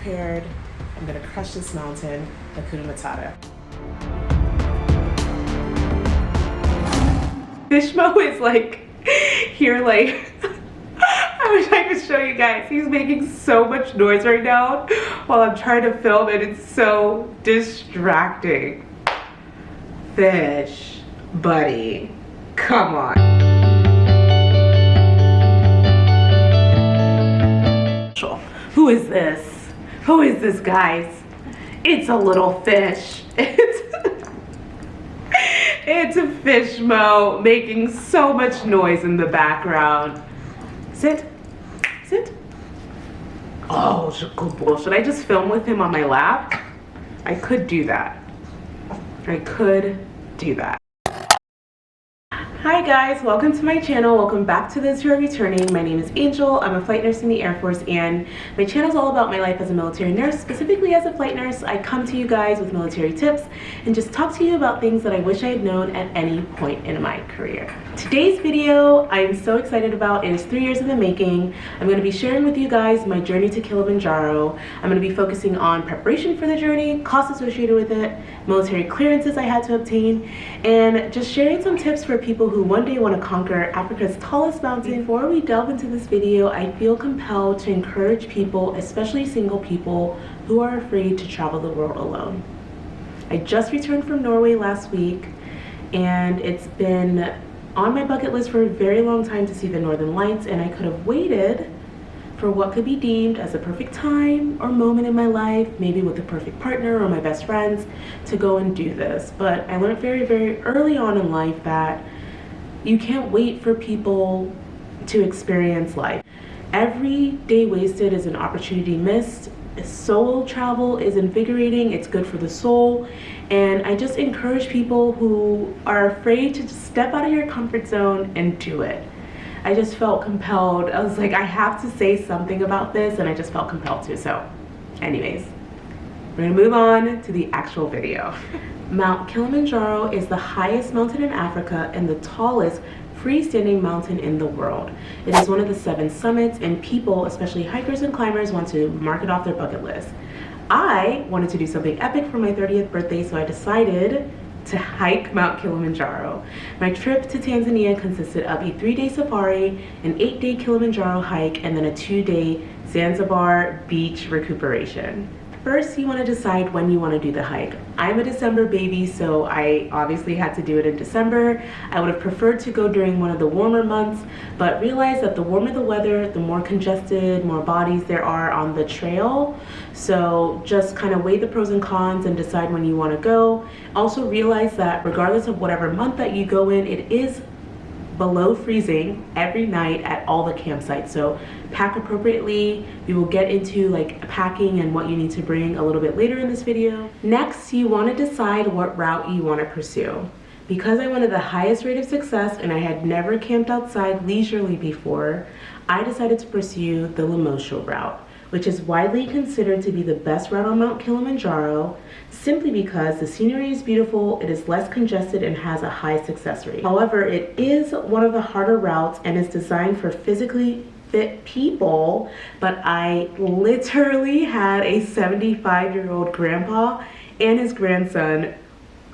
prepared. I'm gonna crush this mountain. Hakuna Matata. Fishmo is like here, like I wish I could show you guys. He's making so much noise right now while I'm trying to film, and it's so distracting. Fish, buddy, come on. Who is this? Who is this, guys? It's a little fish. It's a Fishmo making so much noise in the background. Sit, sit. Oh, good boy. Should I just film with him on my lap? I could do that. I could do that. Hi guys, welcome to my channel. Welcome back to those who are returning. My name is Angel. I'm a flight nurse in the Air Force, and my channel is all about my life as a military nurse. Specifically as a flight nurse, I come to you guys with military tips and just talk to you about things that I wish I had known at any point in my career. Today's video I'm so excited about. It is 3 years in the making. I'm going to be sharing with you guys my journey to Kilimanjaro. I'm going to be focusing on preparation for the journey, costs associated with it, military clearances I had to obtain, and just sharing some tips for people who one day want to conquer Africa's tallest mountain. Before we delve into this video, I feel compelled to encourage people, especially single people, who are afraid to travel the world alone. I just returned from Norway last week, and it's been on my bucket list for a very long time to see the Northern Lights, and I could have waited for what could be deemed as a perfect time or moment in my life, maybe with a perfect partner or my best friends, to go and do this. But I learned very, very early on in life that you can't wait for people to experience life. Every day wasted is an opportunity missed. Solo travel is invigorating, it's good for the soul, and I just encourage people who are afraid to just step out of your comfort zone and do it. I just felt compelled. I was like, I have to say something about this, and I just felt compelled to. So anyways, we're gonna move on to the actual video. Mount Kilimanjaro is the highest mountain in Africa and the tallest freestanding mountain in the world. It is one of the 7 summits, and people, especially hikers and climbers, want to mark it off their bucket list. I wanted to do something epic for my 30th birthday, so I decided to hike Mount Kilimanjaro. My trip to Tanzania consisted of a 3-day safari, an 8-day Kilimanjaro hike, and then a 2-day Zanzibar beach recuperation. First, you want to decide when you want to do the hike. I'm a December baby, so I obviously had to do it in December. I would have preferred to go during one of the warmer months, but realized that the warmer the weather, the more congested, more bodies there are on the trail. So just kind of weigh the pros and cons and decide when you want to go. Also realize that regardless of whatever month that you go in, it is below freezing every night at all the campsites, so pack appropriately. We will get into like packing and what you need to bring a little bit later in this video. Next, you want to decide what route you want to pursue. Because I wanted the highest rate of success and I had never camped outside leisurely before, I decided to pursue the Lemosho route, which is widely considered to be the best route on Mount Kilimanjaro, simply because the scenery is beautiful, it is less congested, and has a high success rate. However, it is one of the harder routes and is designed for physically fit people, but I literally had a 75-year-old grandpa and his grandson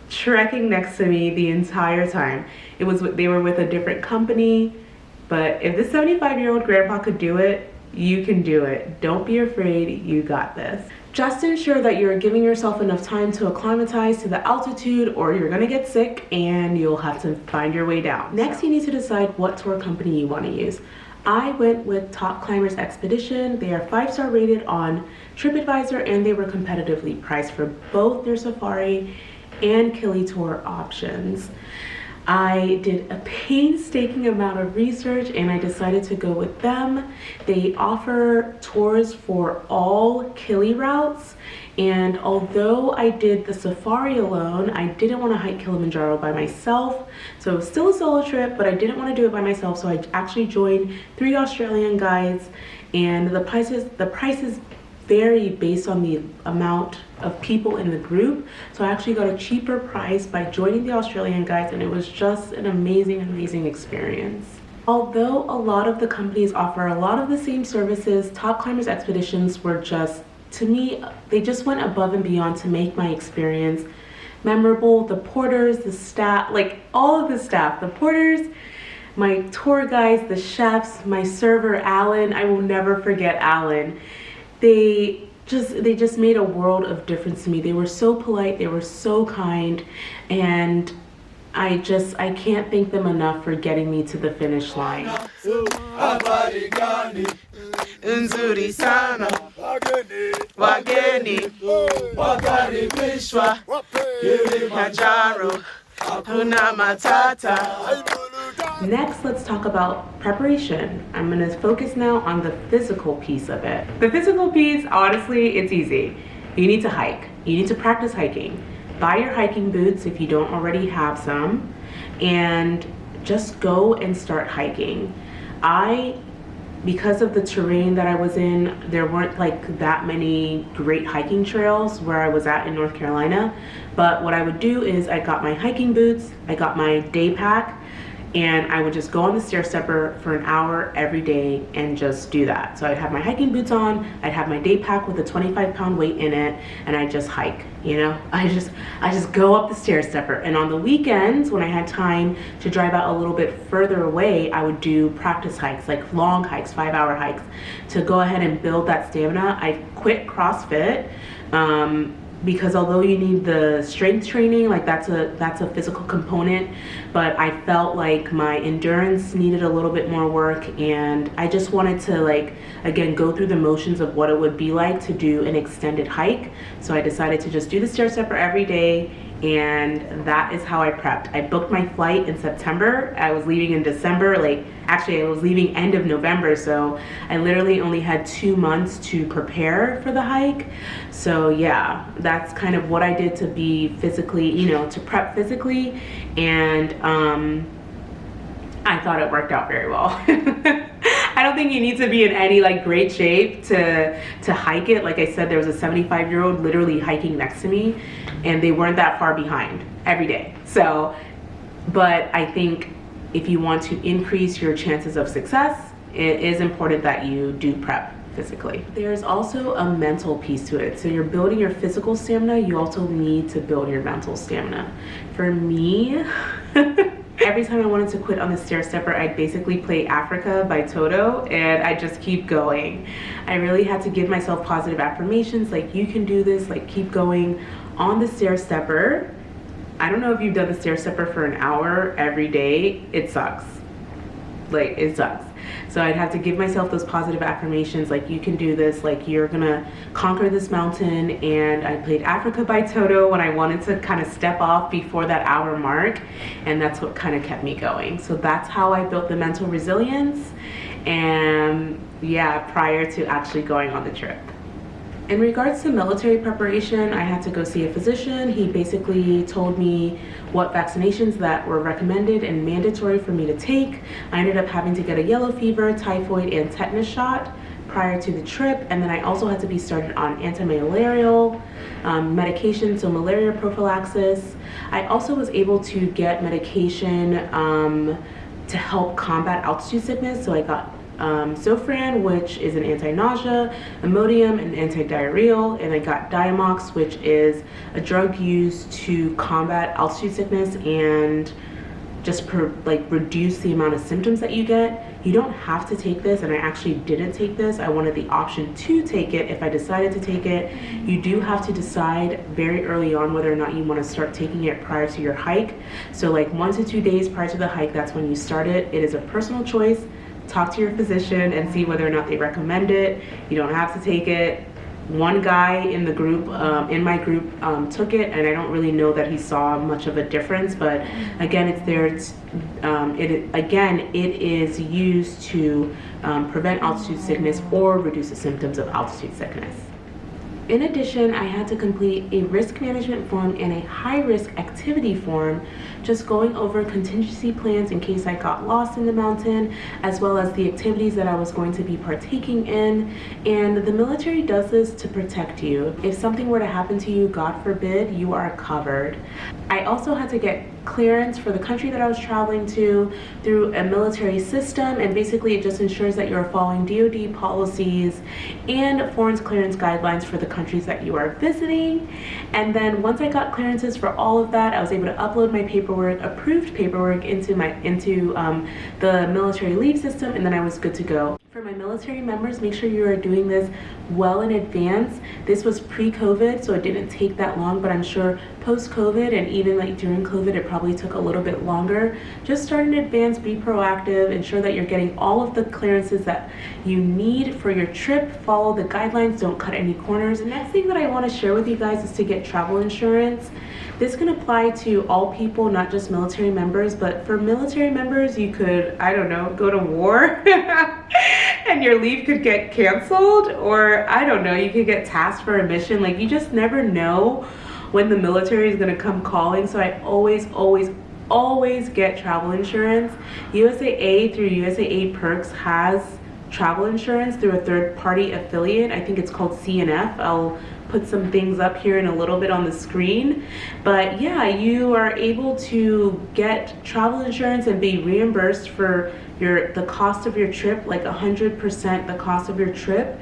trekking next to me the entire time. They were with a different company, but if this 75-year-old grandpa could do it, you can do it. Don't be afraid, you got this. Just ensure that you're giving yourself enough time to acclimatize to the altitude, or you're gonna get sick and you'll have to find your way down. Next, you need to decide what tour company you wanna use. I went with Top Climbers Expedition. They are 5-star rated on TripAdvisor, and they were competitively priced for both their safari and Kili tour options. I did a painstaking amount of research and I decided to go with them. They offer tours for all Kili routes, and although I did the safari alone, I didn't want to hike Kilimanjaro by myself. So it was still a solo trip, but I didn't want to do it by myself, so I actually joined 3 Australian guides, and the prices vary based on the amount of people in the group. So I actually got a cheaper price by joining the Australian guides, and it was just an amazing experience. Although a lot of the companies offer a lot of the same services, Top Climbers Expeditions were just to me, they just went above and beyond to make my experience memorable. The porters, the staff, like all of the staff, the porters, my tour guides, the chefs, my server, Alan, I will never forget Alan. They just made a world of difference to me. They were so polite, they were so kind, and I can't thank them enough for getting me to the finish line. Nzuri sana wageni wakaribishwa Kilimanjaro huna matata. Next, let's talk about preparation. I'm going to focus now on the physical piece of it. The physical piece, honestly, it's easy. You need to hike. You need to practice hiking. Buy your hiking boots if you don't already have some, and just go and start hiking. Because of the terrain that I was in, there weren't like that many great hiking trails where I was at in North Carolina. But what I would do is I got my hiking boots, I got my day pack, and I would just go on the stair stepper for an hour every day and just do that. So I'd have my hiking boots on, I'd have my day pack with a 25-pound weight in it, and I just hike, you know? I just go up the stair stepper. And on the weekends, when I had time to drive out a little bit further away, I would do practice hikes, like long hikes, 5-hour hikes, to go ahead and build that stamina. I quit CrossFit, because although you need the strength training, like that's a physical component, but I felt like my endurance needed a little bit more work, and I just wanted to, like, again, go through the motions of what it would be like to do an extended hike. So I decided to just do the stair stepper every day, and that is how I prepped. I booked my flight in September. I was leaving in December, actually I was leaving end of November, so I literally only had 2 months to prepare for the hike. So yeah, that's kind of what I did to be physically, to prep physically, and I thought it worked out very well. I don't think you need to be in any great shape to hike it. Like I said, there was a 75-year-old literally hiking next to me, and they weren't that far behind every day. So, but I think if you want to increase your chances of success, it is important that you do prep physically. There's also a mental piece to it. So you're building your physical stamina, you also need to build your mental stamina. For me, every time I wanted to quit on the stair stepper, I'd basically play Africa by Toto, and I just keep going. I really had to give myself positive affirmations, like, you can do this, like, keep going on the stair stepper. I don't know if you've done the stair stepper for an hour every day. It sucks. Like, it sucks. So I'd have to give myself those positive affirmations, like, you can do this, like, you're gonna conquer this mountain. And I played Africa by Toto when I wanted to kind of step off before that hour mark, and that's what kind of kept me going. So that's how I built the mental resilience, and yeah, prior to actually going on the trip. In regards to military preparation, I had to go see a physician. He basically told me what vaccinations that were recommended and mandatory for me to take. I ended up having to get a yellow fever, typhoid, and tetanus shot prior to the trip, and then I also had to be started on anti-malarial medication, so malaria prophylaxis. I also was able to get medication to help combat altitude sickness, so I got Zofran, which is an anti-nausea, Imodium, an anti-diarrheal, and I got Diamox, which is a drug used to combat altitude sickness and just reduce the amount of symptoms that you get. You don't have to take this, and I actually didn't take this. I wanted the option to take it if I decided to take it. You do have to decide very early on whether or not you want to start taking it prior to your hike. So like 1 to 2 days prior to the hike, that's when you start it. It is a personal choice. Talk to your physician and see whether or not they recommend it. You don't have to take it. One guy in the group, in my group, took it, and I don't really know that he saw much of a difference. But again, it's there. It is used to prevent altitude sickness or reduce the symptoms of altitude sickness. In addition, I had to complete a risk management form and a high-risk activity form, just going over contingency plans in case I got lost in the mountain, as well as the activities that I was going to be partaking in. And the military does this to protect you. If something were to happen to you, God forbid, you are covered. I also had to get clearance for the country that I was traveling to through a military system, and basically it just ensures that you're following DoD policies and foreign clearance guidelines for the countries that you are visiting. And then once I got clearances for all of that, I was able to upload my paperwork, approved paperwork, into the military leave system, and then I was good to go. For my military members, make sure you are doing this well in advance. This was pre-COVID, so it didn't take that long, but I'm sure post-COVID and even like during COVID, it probably took a little bit longer. Just start in advance, be proactive, ensure that you're getting all of the clearances that you need for your trip. Follow the guidelines, don't cut any corners. The next thing that I want to share with you guys is to get travel insurance. This can apply to all people, not just military members, but for military members, you could, I don't know, go to war and your leave could get canceled, or I don't know, you could get tasked for a mission. Like, you just never know when the military is gonna come calling. So I always get travel insurance. USAA through USAA Perks has travel insurance through a third-party affiliate. I think it's called CNF. I'll put some things up here in a little bit on the screen. But yeah, you are able to get travel insurance and be reimbursed for the cost of your trip, like 100% the cost of your trip.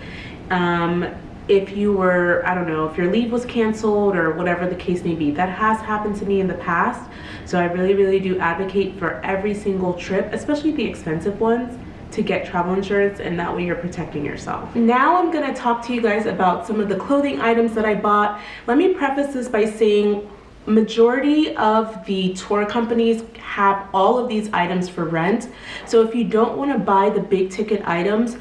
If you were, I don't know, if your leave was canceled or whatever the case may be. That has happened to me in the past. So I really do advocate for every single trip, especially the expensive ones, to get travel insurance, and that way you're protecting yourself. Now I'm gonna talk to you guys about some of the clothing items that I bought. Let me preface this by saying majority of the tour companies have all of these items for rent. So if you don't wanna buy the big ticket items,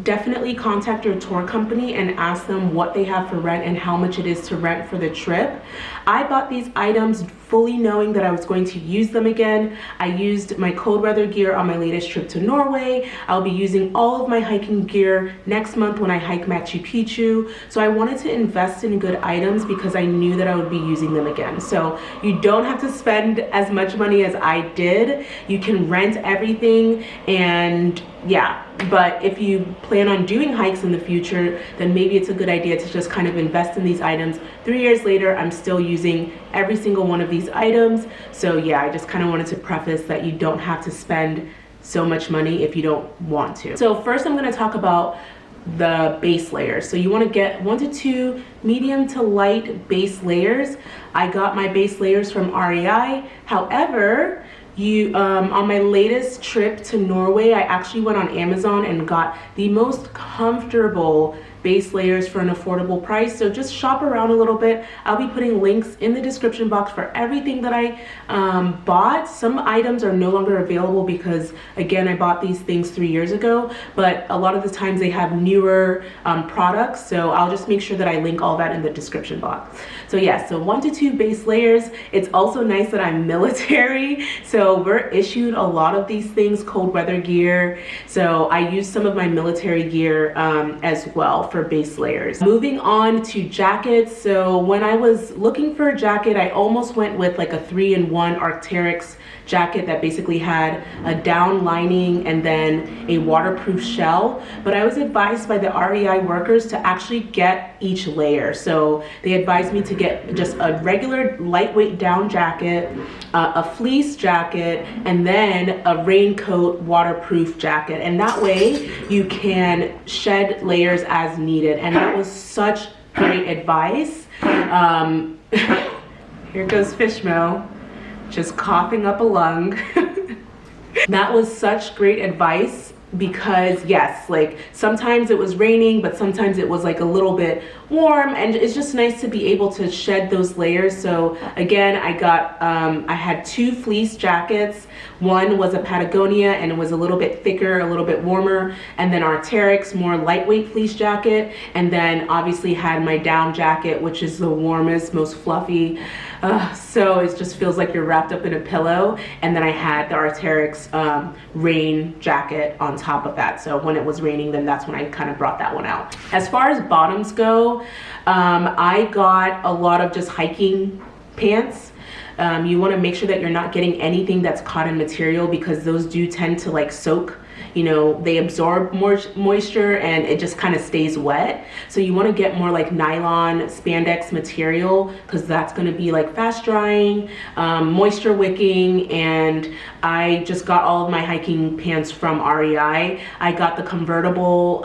definitely contact your tour company and ask them what they have for rent and how much it is to rent for the trip. I bought these items fully knowing that I was going to use them again. I used my cold weather gear on my latest trip to Norway. I'll be using all of my hiking gear next month when I hike Machu Picchu. So I wanted to invest in good items because I knew that I would be using them again. So you don't have to spend as much money as I did. You can rent everything, and yeah, but if you plan on doing hikes in the future, then maybe it's a good idea to just kind of invest in these items. 3 years later, I'm still using every single one of these items. So yeah, I just kind of wanted to preface that you don't have to spend so much money if you don't want to. So first I'm going to talk about the base layers. So you want to get 1 to 2 medium to light base layers. I got my base layers from REI. However, on my latest trip to Norway, I actually went on Amazon and got the most comfortable base layers for an affordable price. So just shop around a little bit. I'll be putting links in the description box for everything that I bought. Some items are no longer available because, again, I bought these things 3 years ago, but a lot of the times they have newer products. So I'll just make sure that I link all that in the description box. So yeah, so 1 to 2 base layers. It's also nice that I'm military, so we're issued a lot of these things, cold weather gear. So I use some of my military gear as well for base layers. Moving on to jackets. So when I was looking for a jacket, I almost went with like a 3-in-1 Arc'teryx jacket that basically had a down lining and then a waterproof shell, but I was advised by the REI workers to actually get each layer. So they advised me to get just a regular lightweight down jacket, a fleece jacket, and then a raincoat waterproof jacket, and that way you can shed layers as needed. And that was such great advice. Here goes Fishmo, just coughing up a lung. That was such great advice because yes, like sometimes it was raining, but sometimes it was like a little bit warm, and it's just nice to be able to shed those layers. So again, I had 2 fleece jackets. One was a Patagonia and it was a little bit thicker, a little bit warmer, and then Arc'teryx, more lightweight fleece jacket, and then obviously had my down jacket, which is the warmest, most fluffy. So it just feels like you're wrapped up in a pillow. And then I had the Arc'teryx rain jacket on top of that. So when it was raining, then that's when I kind of brought that one out. As far as bottoms go, I got a lot of just hiking pants. You want to make sure that you're not getting anything that's cotton material because those do tend to like soak you know, they absorb more moisture and it just kind of stays wet. So you want to get more like nylon spandex material, because that's going to be like fast drying, moisture wicking. And I just got all of my hiking pants from REI. I got the convertible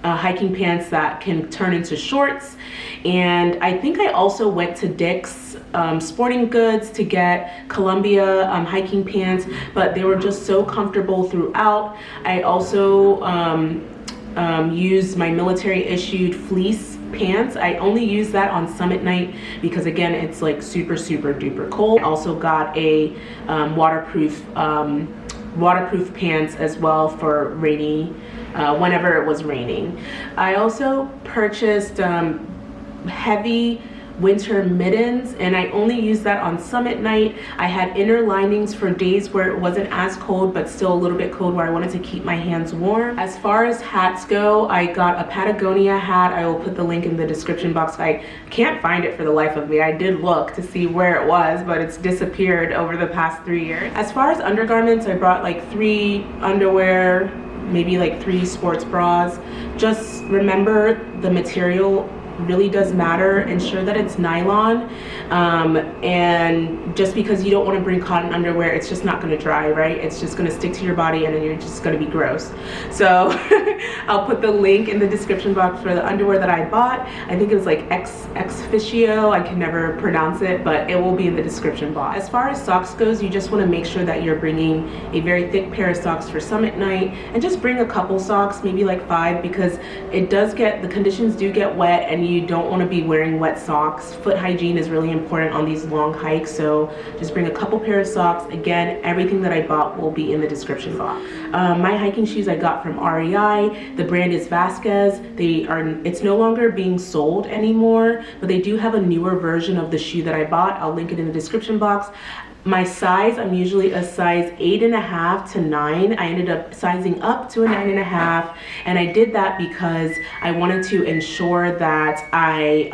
hiking pants that can turn into shorts. And I think I also went to Dick's Sporting Goods to get Columbia hiking pants, but they were just so comfortable throughout. I also used my military issued Fleece Pants. I only use that on summit night because, again, it's like super duper cold. I also got a waterproof pants as well for rainy, whenever it was raining. I also purchased heavy winter mittens, and I only use that on summit night. I had inner linings for days where it wasn't as cold but still a little bit cold, where I wanted to keep my hands warm. As far as hats go, I got a Patagonia hat. I will put the link in the description box. I can't find it for the life of me. I did look to see where it was, but it's disappeared over the past 3 years. As far as undergarments, I brought like 3 underwear, maybe like 3 sports bras. Just remember, the material really does matter. Ensure that it's nylon, and just because you don't want to bring cotton underwear, it's just not going to dry, right? It's just going to stick to your body and then you're just going to be gross. So I'll put the link in the description box for the underwear that I bought. I think it was like Exficio, I can never pronounce it, but it will be in the description box. As far as socks goes, you just want to make sure that you're bringing a very thick pair of socks for summit night, and just bring a couple socks, maybe like 5, because the conditions do get wet and you don't want to be wearing wet socks. Foot hygiene is really important on these long hikes, so just bring a couple pair of socks. Again, everything that I bought will be in the description box. My hiking shoes I got from REI. The brand is Vasquez. It's no longer being sold anymore, but they do have a newer version of the shoe that I bought. I'll link it in the description box. My size, I'm usually a size 8.5 to 9. I ended up sizing up to a 9.5, and I did that because I wanted to ensure that I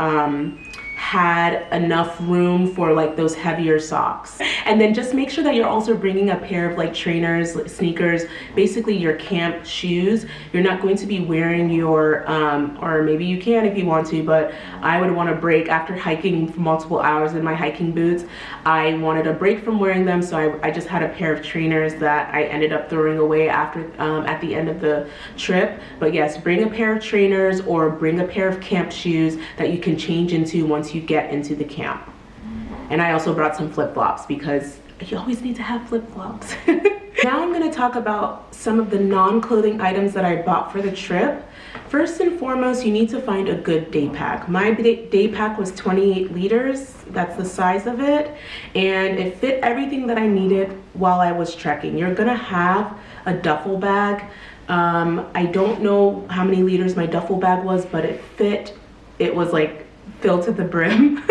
had enough room for like those heavier socks. And then just make sure that you're also bringing a pair of like trainers, sneakers, basically your camp shoes. You're not going to be wearing your, or maybe you can if you want to, but I would want to break after hiking for multiple hours in my hiking boots. I wanted a break from wearing them, so I just had a pair of trainers that I ended up throwing away after at the end of the trip. But yes, bring a pair of trainers or bring a pair of camp shoes that you can change into once you get into the camp. And I also brought some flip-flops because you always need to have flip-flops. Now I'm going to talk about some of the non-clothing items that I bought for the trip. First and foremost, you need to find a good day pack. My day pack was 28 liters. That's the size of it. And it fit everything that I needed while I was trekking. You're going to have a duffel bag. I don't know how many liters my duffel bag was, but it was like filled to the brim.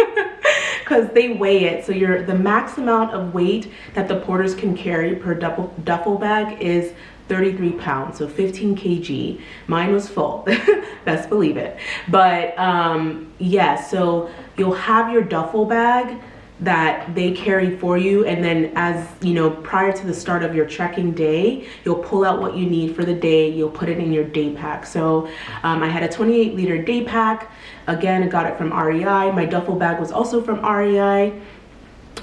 Because they weigh it, so the max amount of weight that the porters can carry per duffel bag is 33 pounds, so 15 kg. Mine was full, best believe it. But yeah, so you'll have your duffel bag that they carry for you, and then, as you know, prior to the start of your trekking day, you'll pull out what you need for the day. You'll put it in your day pack. So I had a 28 liter day pack. Again, I got it from REI. My duffel bag was also from REI.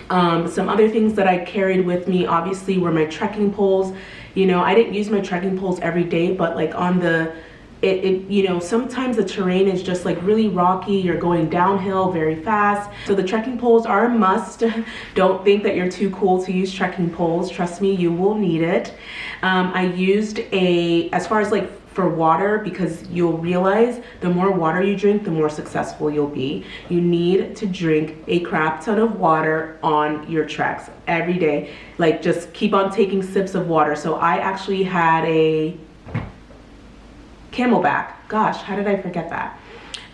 Some other things that I carried with me obviously were my trekking poles. You know, I didn't use my trekking poles every day, but like on the you know, sometimes the terrain is just like really rocky. You're going downhill very fast. So the trekking poles are a must. Don't think that you're too cool to use trekking poles. Trust me, you will need it. I used as far as like for water, because you'll realize the more water you drink, the more successful you'll be. You need to drink a crap ton of water on your treks every day. Like, just keep on taking sips of water. So I actually had a Camel Back. Gosh, how did I forget that?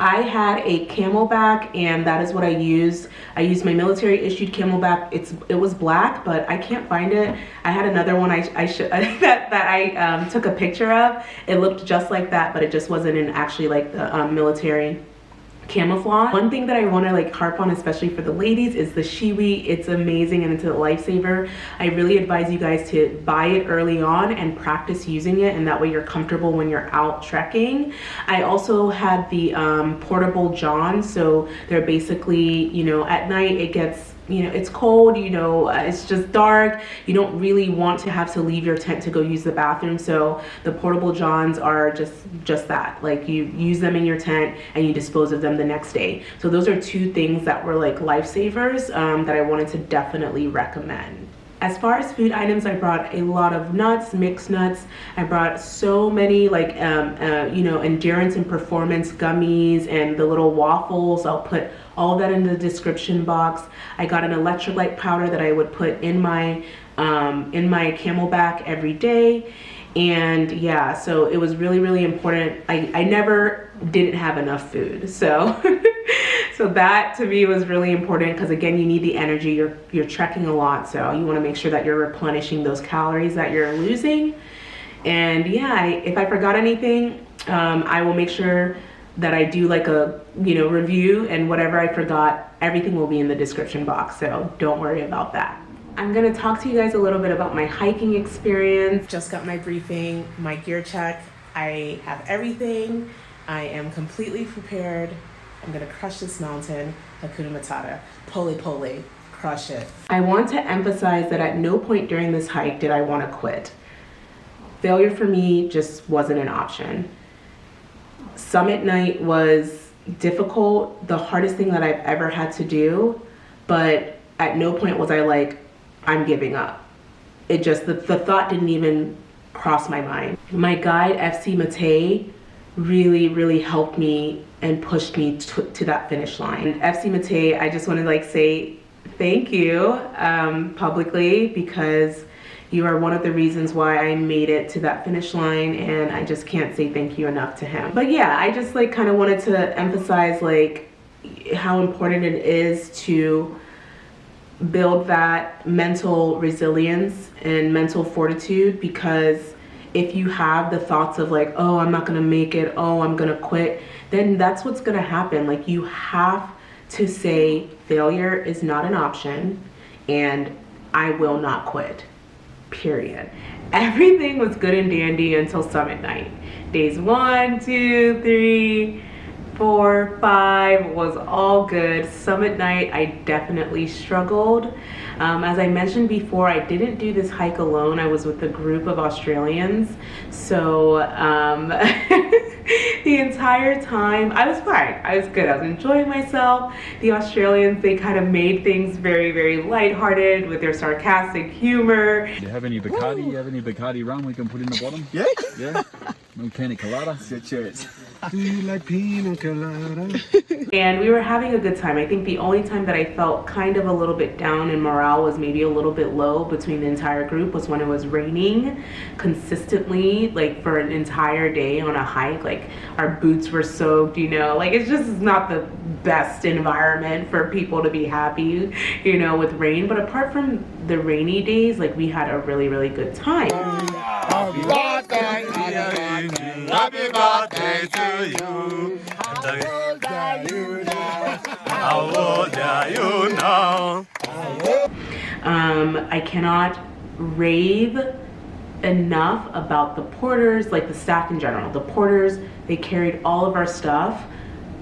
I had a Camel Back, and that is what I used. I used my military issued Camel Back. It was black, but I can't find it. I had another one that I took a picture of. It looked just like that, but it just wasn't in actually like the military camouflage. One thing that I want to like harp on, especially for the ladies, is the shiwi. It's amazing and it's a lifesaver. I really advise you guys to buy it early on and practice using it, and that way you're comfortable when you're out trekking. I also had the portable johns, so they're basically, you know, at night it gets, you know, it's cold, you know, it's just dark, you don't really want to have to leave your tent to go use the bathroom, so the portable johns are just that, like you use them in your tent and you dispose of them the next day. So those are two things that were like lifesavers that I wanted to definitely recommend. As far as food items, I brought a lot of nuts, mixed nuts. I brought so many like, you know, endurance and performance gummies and the little waffles. I'll put all of that in the description box. I got an electrolyte powder that I would put in my Camel Back every day. And yeah, so it was really, really important. I never didn't have enough food. So so that to me was really important, because again, you need the energy. You're trekking a lot, so you want to make sure that you're replenishing those calories that you're losing. And yeah, if I forgot anything, I will make sure that I do like a, you know, review, and whatever I forgot, everything will be in the description box, so don't worry about that. I'm gonna talk to you guys a little bit about my hiking experience. Just got my briefing, my gear check. I have everything. I am completely prepared. I'm gonna crush this mountain. Hakuna Matata. Pole pole. Crush it. I want to emphasize that at no point during this hike did I want to quit. Failure for me just wasn't an option. Summit night was difficult, the hardest thing that I've ever had to do, but at no point was I like, I'm giving up. It just, the thought didn't even cross my mind. My guide, FC Matei, really, really helped me and pushed me to that finish line. And FC Matei, I just want to like say thank you publicly, because you are one of the reasons why I made it to that finish line, and I just can't say thank you enough to him. But yeah, I just like kind of wanted to emphasize like how important it is to build that mental resilience and mental fortitude, because if you have the thoughts of like, oh, I'm not gonna make it, oh, I'm gonna quit, then that's what's gonna happen. Like, you have to say failure is not an option and I will not quit, period. Everything was good and dandy until summit night. Days 1, 2, 3, 4, 5 was all good. Summit night, I definitely struggled. As I mentioned before, I didn't do this hike alone. I was with a group of Australians. So the entire time, I was fine. I was good. I was enjoying myself. The Australians, they kind of made things very, very lighthearted with their sarcastic humor. Do you have any Bacardi? You have any Bacardi rum we can put in the bottom? Yeah? Yeah? No pina colada? Cheers. Do you like pina colada? And we were having a good time. I think the only time that I felt kind of a little bit down and morale was maybe a little bit low between the entire group was when it was raining consistently, like for an entire day on a hike. Like, our boots were soaked, you know, like it's just not the best environment for people to be happy, you know, with rain. But apart from the rainy days, like, we had a really, really good time. Happy birthday, happy birthday to you. How old are you now? I cannot rave enough about the porters, like the staff in general. The porters, they carried all of our stuff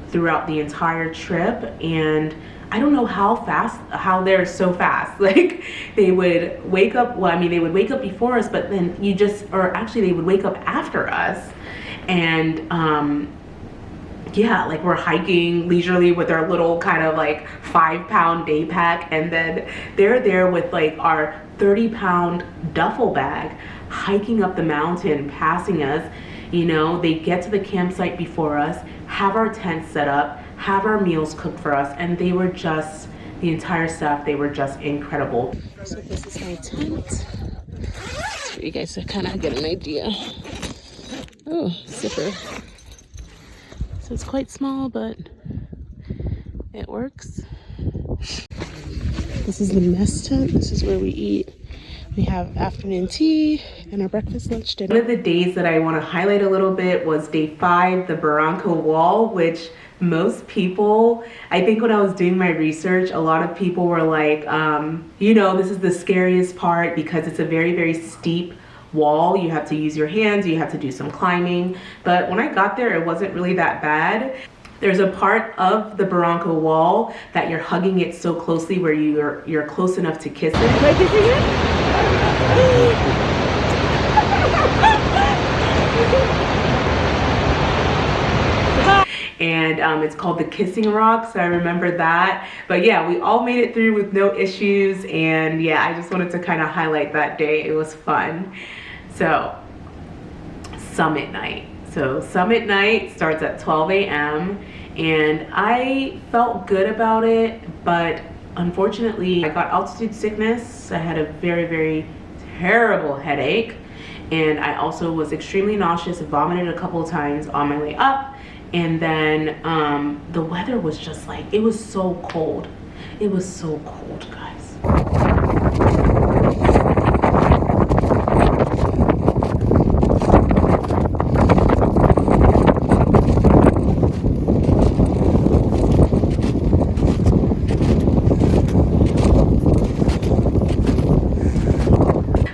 throughout the entire trip, and I don't know how they're so fast. Like, they would wake up, well, I mean, they would wake up before us, but then they would wake up after us. And yeah, like, we're hiking leisurely with our little kind of like 5-pound day pack, and then they're there with like our 30-pound duffel bag, hiking up the mountain, passing us. You know, they get to the campsite before us, have our tent set up, have our meals cooked for us, and they were just, the entire staff, they were just incredible. So this is my tent, so you guys kind of get an idea. Oh, zipper. So it's quite small, but it works. This is the mess tent. This is where we eat. We have afternoon tea and our breakfast, lunch, dinner. One of the days that I want to highlight a little bit was day 5, the Barranco Wall, which most people, I think when I was doing my research, a lot of people were like, you know, this is the scariest part because it's a very, very steep wall. You have to use your hands, you have to do some climbing. But when I got there, it wasn't really that bad. There's a part of the Barranco Wall that you're hugging it so closely where you're close enough to kiss it. Am I kissing it? And it's called the Kissing Rock, so I remember that. But yeah, we all made it through with no issues, and yeah, I just wanted to kind of highlight that day. It was fun. So, summit night. So summit night starts at 12 a.m. and I felt good about it, but unfortunately I got altitude sickness. I had a very, very terrible headache, and I also was extremely nauseous, vomited a couple of times on my way up, and then the weather was just like, it was so cold. It was so cold, guys.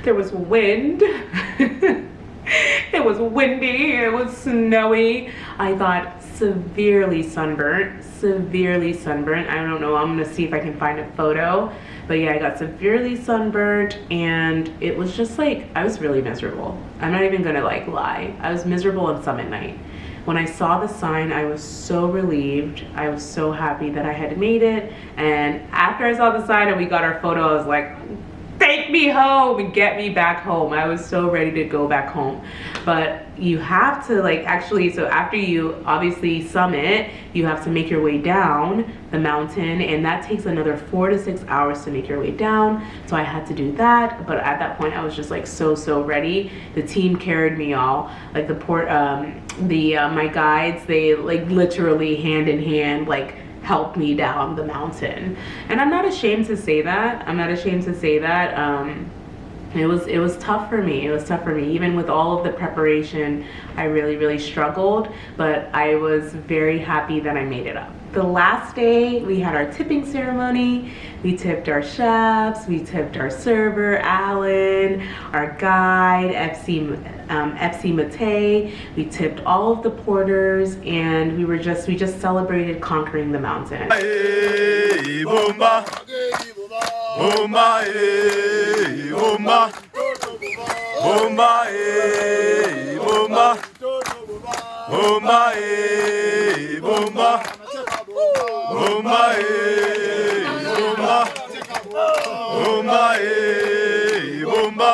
There was wind. It was windy, it was snowy. I got severely sunburnt. I don't know, I'm gonna see if I can find a photo. But yeah, I got severely sunburnt, and it was just like, I was really miserable. I'm not even gonna like lie. I was miserable on summit night. When I saw the sign, I was so relieved. I was so happy that I had made it. And after I saw the sign and we got our photo, I was like, take me home and get me back home. I was so ready to go back home. But you have to like actually, so after you obviously summit, you have to make your way down the mountain, and that takes another 4 to 6 hours to make your way down. So I had to do that, but at that point I was just like so ready. The team carried me all, like my guides, they like literally hand in hand like helped me down the mountain, and I'm not ashamed to say that. It was tough for me. Even with all of the preparation, I really struggled, but I was very happy that I made it up. The last day, we had our tipping ceremony. We tipped our chefs, we tipped our server, Alan, our guide, FC Mate. We tipped all of the porters, and we just celebrated conquering the mountain. Hey, bomba. Bomba, hey, bomba. Bomba, hey, bomba. Bomba, hey, bomba. Bomba, hey, bomba. Bomba, hey, bomba.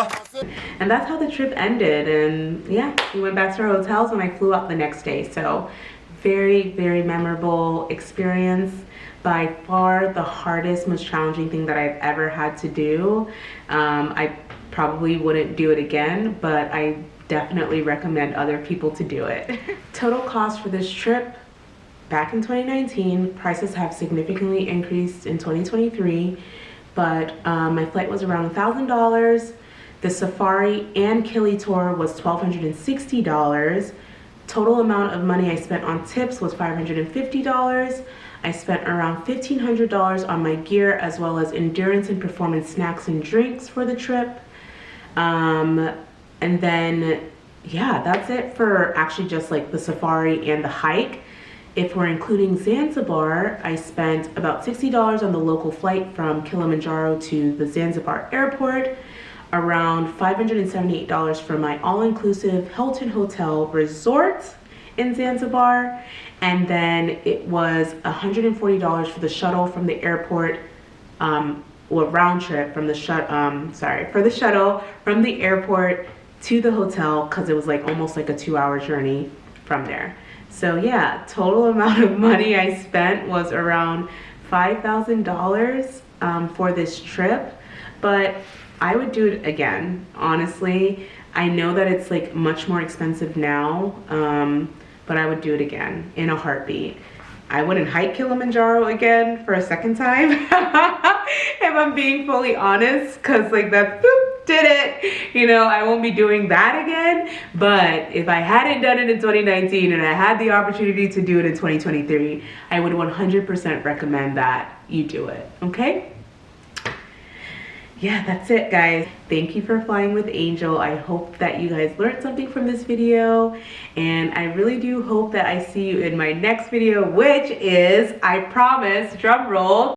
And that's how the trip ended. And yeah, we went back to our hotels when I flew out the next day. So very memorable experience. By far the hardest, most challenging thing that I've ever had to do. I probably wouldn't do it again, but I definitely recommend other people to do it. Total cost for this trip back in 2019, prices have significantly increased in 2023, but my flight was around $1,000. The safari and Kili tour was $1,260. Total amount of money I spent on tips was $550. I spent around $1,500 on my gear, as well as endurance and performance snacks and drinks for the trip. And then, yeah, that's it for actually just like the safari and the hike. If we're including Zanzibar, I spent about $60 on the local flight from Kilimanjaro to the Zanzibar airport, around $578 for my all-inclusive Hilton Hotel resort in Zanzibar, and then it was $140 for the shuttle from the airport, round trip from the for the shuttle from the airport to the hotel, because it was like almost like a 2-hour journey from there. So yeah, total amount of money I spent was around $5,000 for this trip, but I would do it again, honestly. I know that it's like much more expensive now, but I would do it again in a heartbeat. I wouldn't hike Kilimanjaro again for a second time, if I'm being fully honest, because like that, boop, did it. You know, I won't be doing that again. But if I hadn't done it in 2019 and I had the opportunity to do it in 2023, I would 100% recommend that you do it. Okay? Yeah, that's it, guys. Thank you for flying with Angel. I hope that you guys learned something from this video, and I really do hope that I see you in my next video, which is, I promise, drum roll,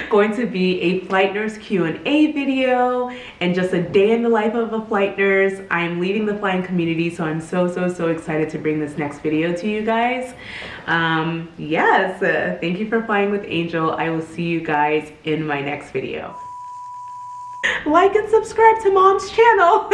going to be a flight nurse Q&A video and just a day in the life of a flight nurse. I'm leading the flying community, so I'm so excited to bring this next video to you guys. Yes, thank you for flying with Angel. I will see you guys in my next video. Like and subscribe to Mom's channel.